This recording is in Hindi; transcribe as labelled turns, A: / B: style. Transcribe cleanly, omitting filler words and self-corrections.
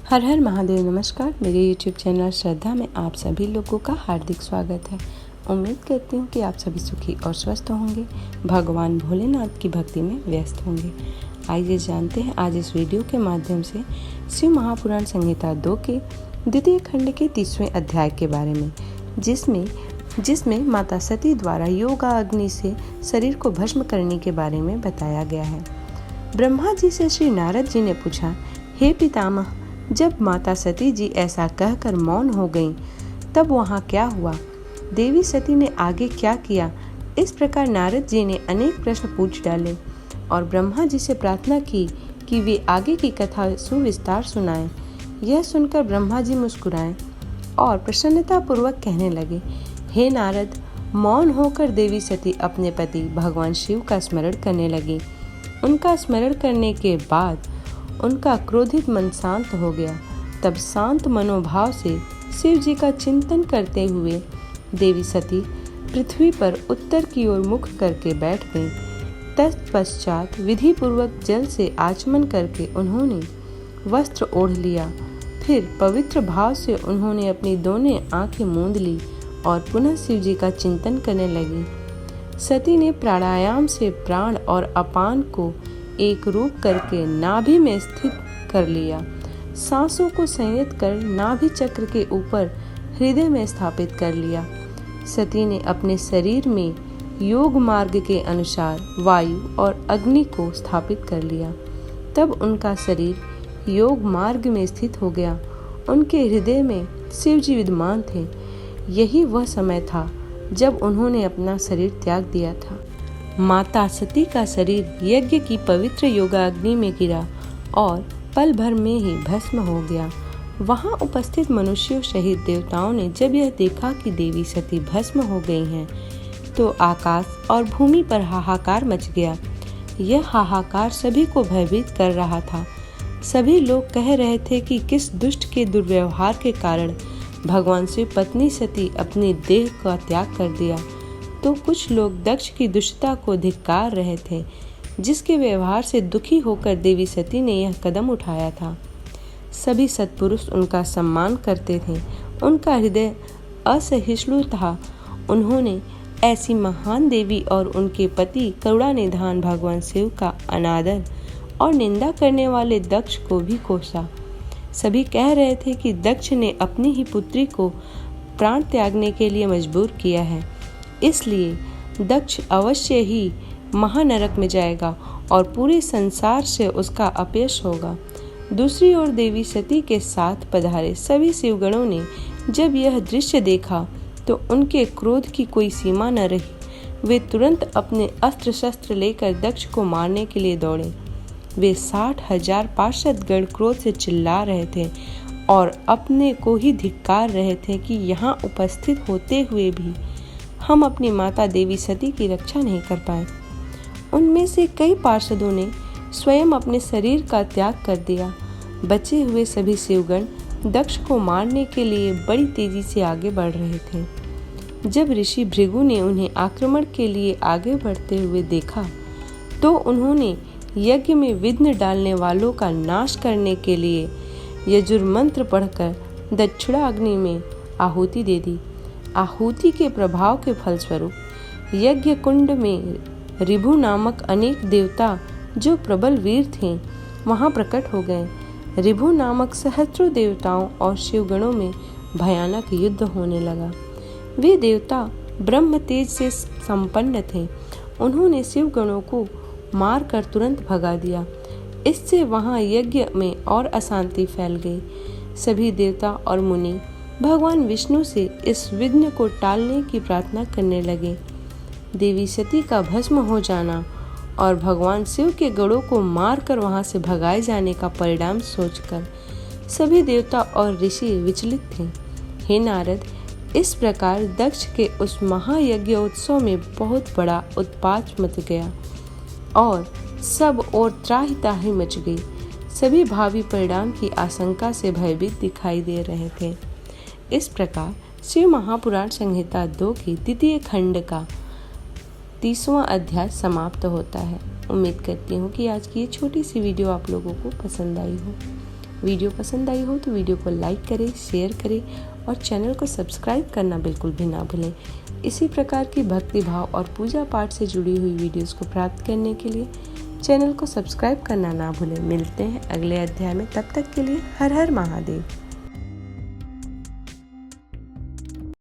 A: हर हर महादेव। नमस्कार। मेरे YouTube चैनल श्रद्धा में आप सभी लोगों का हार्दिक स्वागत है। उम्मीद करती हूँ कि आप सभी सुखी और स्वस्थ होंगे, भगवान भोलेनाथ की भक्ति में व्यस्त होंगे। आइए जानते हैं आज इस वीडियो के माध्यम से शिव महापुराण संहिता 2 के द्वितीय खंड के 30वें अध्याय के बारे में, जिसमें माता सती द्वारा योगा अग्नि से शरीर को भस्म करने के बारे में बताया गया है। ब्रह्मा जी से श्री नारद जी ने पूछा, हे पितामह, जब माता सती जी ऐसा कहकर मौन हो गईं, तब वहाँ क्या हुआ? देवी सती ने आगे क्या किया? इस प्रकार नारद जी ने अनेक प्रश्न पूछ डाले और ब्रह्मा जी से प्रार्थना की कि वे आगे की कथा सुविस्तार सुनाएं। यह सुनकर ब्रह्मा जी मुस्कुराए और प्रसन्नता पूर्वक कहने लगे, हे नारद, मौन होकर देवी सती अपने पति भगवान शिव का स्मरण करने लगी। उनका स्मरण करने के बाद उनका क्रोधित मन शांत हो गया। तब शांत मनोभाव से शिव जी का चिंतन करते हुए देवी सती पृथ्वी पर उत्तर की ओर मुख करके बैठ गईं। तत्पश्चात विधि पूर्वक जल से आचमन करके उन्होंने वस्त्र ओढ़ लिया। फिर पवित्र भाव से उन्होंने अपनी दोनों आंखें मूंद ली और पुनः शिव जी का चिंतन करने लगी। सती ने प्राणायाम से प्राण और अपान को एक रूप करके नाभि में स्थित कर लिया। सांसों को संयत कर नाभि चक्र के ऊपर हृदय में स्थापित कर लिया। सती ने अपने शरीर में योग मार्ग के अनुसार वायु और अग्नि को स्थापित कर लिया। तब उनका शरीर योग मार्ग में स्थित हो गया। उनके हृदय में शिव जी विद्यमान थे। यही वह समय था जब उन्होंने अपना शरीर त्याग दिया था। माता सती का शरीर यज्ञ की पवित्र योगाग्नि में गिरा और पल भर में ही भस्म हो गया। वहां उपस्थित मनुष्यों सहित देवताओं ने जब यह देखा कि देवी सती भस्म हो गई हैं, तो आकाश और भूमि पर हाहाकार मच गया। यह हाहाकार सभी को भयभीत कर रहा था। सभी लोग कह रहे थे कि किस दुष्ट के दुर्व्यवहार के कारण भगवान शिव पत्नी सती अपनी देह का त्याग कर दिया। तो कुछ लोग दक्ष की दुष्टता को धिक्कार रहे थे, जिसके व्यवहार से दुखी होकर देवी सती ने यह कदम उठाया था। सभी सत्पुरुष उनका सम्मान करते थे। उनका हृदय असहिष्णु था। उन्होंने ऐसी महान देवी और उनके पति करुणानिधान भगवान शिव का अनादर और निंदा करने वाले दक्ष को भी कोसा। सभी कह रहे थे कि दक्ष ने अपनी ही पुत्री को प्राण त्यागने के लिए मजबूर किया है, इसलिए दक्ष अवश्य ही महानरक में जाएगा और पूरे संसार से उसका अपयश होगा। दूसरी ओर देवी सती के साथ पधारे सभी शिवगणों ने जब यह दृश्य देखा तो उनके क्रोध की कोई सीमा न रही। वे तुरंत अपने अस्त्र शस्त्र लेकर दक्ष को मारने के लिए दौड़े। वे 60,000 पार्षद गण क्रोध से चिल्ला रहे थे और अपने को ही धिक्कार रहे थे कि यहाँ उपस्थित होते हुए भी हम अपनी माता देवी सती की रक्षा नहीं कर पाए। उनमें से कई पार्षदों ने स्वयं अपने शरीर का त्याग कर दिया। बचे हुए सभी शिवगण दक्ष को मारने के लिए बड़ी तेजी से आगे बढ़ रहे थे। जब ऋषि भृगु ने उन्हें आक्रमण के लिए आगे बढ़ते हुए देखा, तो उन्होंने यज्ञ में विघ्न डालने वालों का नाश करने के लिए यजुर्मंत्र पढ़कर दक्षिणाग्नि में आहुति दे दी। आहुति के प्रभाव के फलस्वरूप यज्ञ कुंड में ऋभु नामक अनेक देवता जो प्रबल वीर थे वहां प्रकट हो गए। ऋभु नामक सहस्त्रों देवताओं और शिवगणों में भयानक युद्ध होने लगा। वे देवता ब्रह्म तेज से संपन्न थे। उन्होंने शिवगणों को मारकर तुरंत भगा दिया। इससे वहां यज्ञ में और अशांति फैल गई। सभी देवता और मुनि भगवान विष्णु से इस विघ्न को टालने की प्रार्थना करने लगे। देवी सती का भस्म हो जाना और भगवान शिव के गणों को मारकर वहां से भगाए जाने का परिणाम सोचकर सभी देवता और ऋषि विचलित थे। हे नारद, इस प्रकार दक्ष के उस महायज्ञ उत्सव में बहुत बड़ा उत्पात मच गया और सब और त्राहि ताहि मच गई। सभी भावी परिणाम की आशंका से भयभीत दिखाई दे रहे थे। इस प्रकार शिव महापुराण संहिता 2 की द्वितीय खंड का 30वां अध्याय समाप्त होता है। उम्मीद करती हूँ कि आज की ये छोटी सी वीडियो आप लोगों को पसंद आई हो। वीडियो पसंद आई हो तो वीडियो को लाइक करें, शेयर करें और चैनल को सब्सक्राइब करना बिल्कुल भी ना भूलें। इसी प्रकार की भक्ति भाव और पूजा पाठ से जुड़ी हुई वीडियोस को प्राप्त करने के लिए चैनल को सब्सक्राइब करना ना भूलें। मिलते हैं अगले अध्याय में, तब तक के लिए हर हर महादेव।